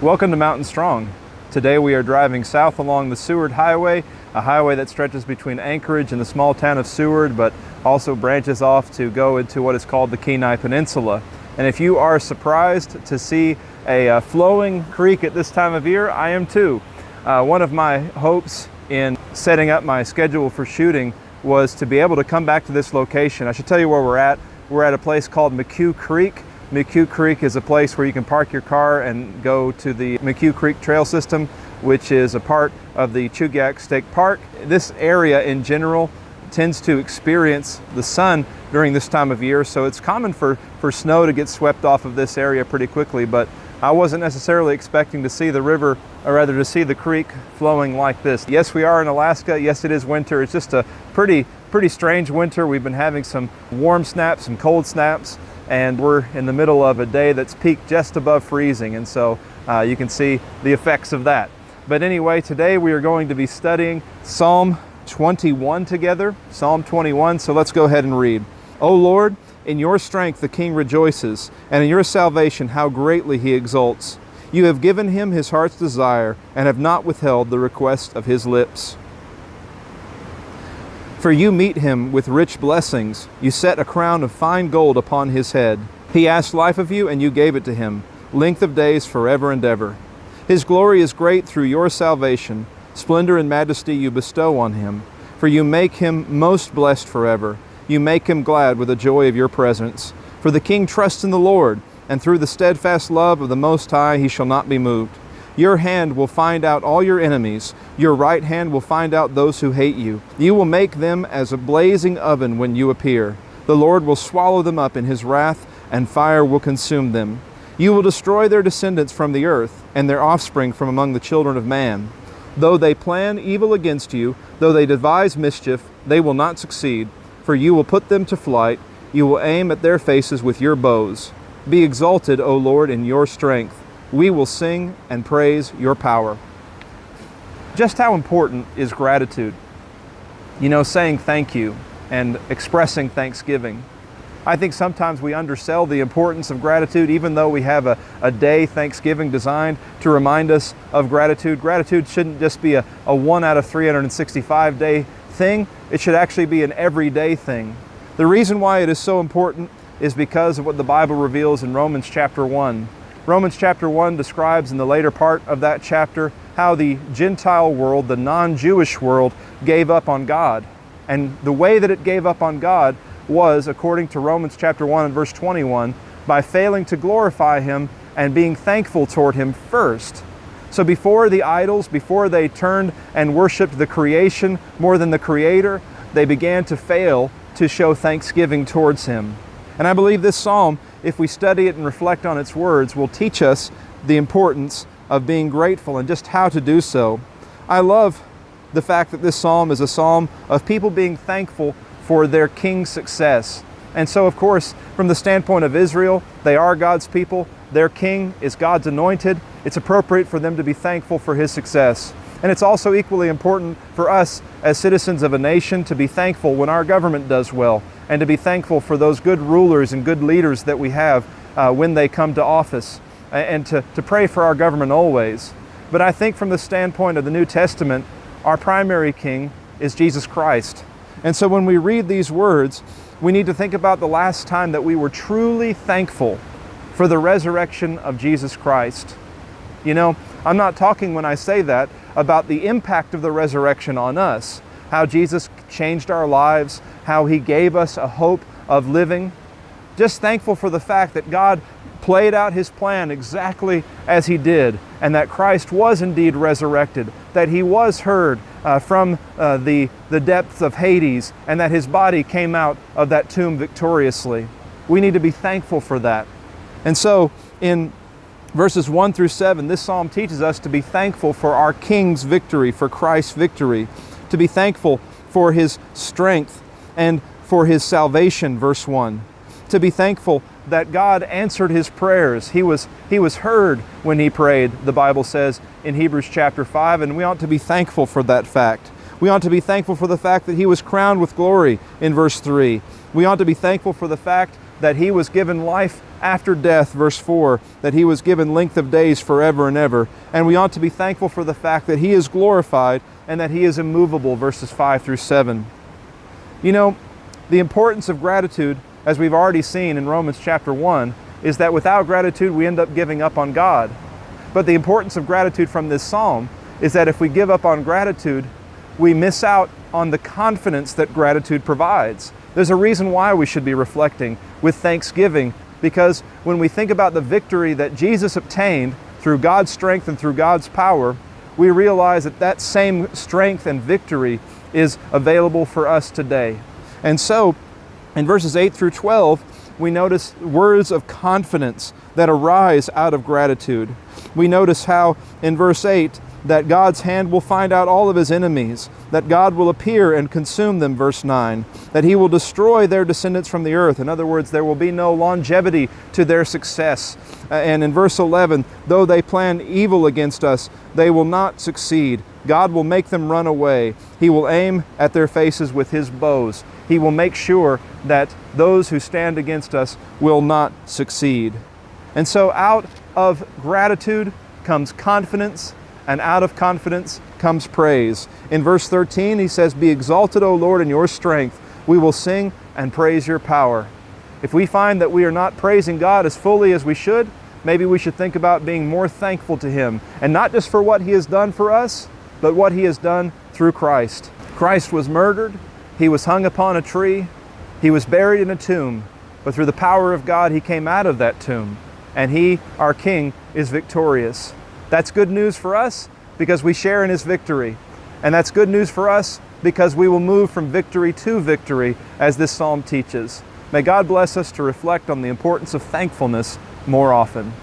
Welcome to Mountain Strong. Today we are driving south along the Seward Highway, a highway that stretches between Anchorage and the small town of Seward, but also branches off to go into what is called the Kenai Peninsula. And if you are surprised to see a flowing creek at this time of year, I am too. One of my hopes in setting up my schedule for shooting was to be able to come back to this location. I should tell you where we're at. We're at a place called McHugh Creek. McHugh Creek is a place where you can park your car and go to the McHugh Creek Trail System, which is a part of the Chugiak State Park. This area in general tends to experience the sun during this time of year, so it's common for snow to get swept off of this area pretty quickly, but I wasn't necessarily expecting to see the river, or rather to see the creek flowing like this. Yes, we are in Alaska. Yes, it is winter. It's just a pretty strange winter. We've been having some warm snaps and cold snaps, and we're in the middle of a day that's peaked just above freezing, and so you can see the effects of that. But anyway, today we are going to be studying Psalm 21 together, Psalm 21, so let's go ahead and read. O Lord, in your strength the king rejoices, and in your salvation how greatly he exults. You have given him his heart's desire, and have not withheld the request of his lips. For you meet him with rich blessings. You set a crown of fine gold upon his head. He asked life of you, and you gave it to him, length of days forever and ever. His glory is great through your salvation. Splendor and majesty you bestow on him. For you make him most blessed forever. You make him glad with the joy of your presence. For the king trusts in the Lord, and through the steadfast love of the Most High he shall not be moved. Your hand will find out all your enemies. Your right hand will find out those who hate you. You will make them as a blazing oven when you appear. The Lord will swallow them up in his wrath, and fire will consume them. You will destroy their descendants from the earth, and their offspring from among the children of man. Though they plan evil against you, though they devise mischief, they will not succeed, for you will put them to flight. You will aim at their faces with your bows. Be exalted, O Lord, in your strength. We will sing and praise your power. Just how important is gratitude? You know, saying thank you and expressing thanksgiving. I think sometimes we undersell the importance of gratitude, even though we have a day, Thanksgiving, designed to remind us of gratitude. Gratitude shouldn't just be a 1 out of 365 day thing. It should actually be an everyday thing. The reason why it is so important is because of what the Bible reveals in Romans chapter 1. Romans chapter 1 describes in the later part of that chapter how the Gentile world, the non-Jewish world, gave up on God. And the way that it gave up on God was, according to Romans chapter 1 and verse 21, by failing to glorify him and being thankful toward him first. So before the idols, before they turned and worshiped the creation more than the Creator, they began to fail to show thanksgiving towards him. And I believe this psalm, if we study it and reflect on its words, will teach us the importance of being grateful and just how to do so. I love the fact that this psalm is a psalm of people being thankful for their king's success. And so, of course, from the standpoint of Israel, they are God's people. Their king is God's anointed. It's appropriate for them to be thankful for his success. And it's also equally important for us as citizens of a nation to be thankful when our government does well, and to be thankful for those good rulers and good leaders that we have when they come to office, and to pray for our government always. But I think from the standpoint of the New Testament, our primary king is Jesus Christ. And so when we read these words, we need to think about the last time that we were truly thankful for the resurrection of Jesus Christ. You know, I'm not talking when I say that about the impact of the resurrection on us, how Jesus changed our lives, how he gave us a hope of living. Just thankful for the fact that God played out his plan exactly as he did, and that Christ was indeed resurrected, that he was heard from the depths of Hades, and that his body came out of that tomb victoriously. We need to be thankful for that. And so in verses 1 through 7, this psalm teaches us to be thankful for our King's victory, for Christ's victory, to be thankful for his strength and for his salvation, verse 1. To be thankful that God answered his prayers. He was heard when he prayed, the Bible says in Hebrews chapter 5, and we ought to be thankful for that fact. We ought to be thankful for the fact that he was crowned with glory in verse 3. We ought to be thankful for the fact that he was given life after death, verse 4, that he was given length of days forever and ever. And we ought to be thankful for the fact that he is glorified and that he is immovable, verses 5 through 7. You know, the importance of gratitude, as we've already seen in Romans chapter 1, is that without gratitude we end up giving up on God. But the importance of gratitude from this psalm is that if we give up on gratitude, we miss out on the confidence that gratitude provides. There's a reason why we should be reflecting with thanksgiving, because when we think about the victory that Jesus obtained through God's strength and through God's power, we realize that that same strength and victory is available for us today. And so, in verses 8 through 12, we notice words of confidence that arise out of gratitude. We notice how in verse 8 that God's hand will find out all of his enemies, that God will appear and consume them, verse 9, that he will destroy their descendants from the earth. In other words, there will be no longevity to their success. And in verse 11, though they plan evil against us, they will not succeed. God will make them run away. He will aim at their faces with his bows. He will make sure that those who stand against us will not succeed. And so out of gratitude comes confidence, and out of confidence comes praise. In verse 13, he says, "Be exalted, O Lord, in your strength. We will sing and praise your power." If we find that we are not praising God as fully as we should, maybe we should think about being more thankful to him, and not just for what he has done for us, but what he has done through Christ. Christ was murdered, he was hung upon a tree, he was buried in a tomb, but through the power of God, he came out of that tomb, and he, our King, is victorious. That's good news for us because we share in his victory. And that's good news for us because we will move from victory to victory as this psalm teaches. May God bless us to reflect on the importance of thankfulness more often.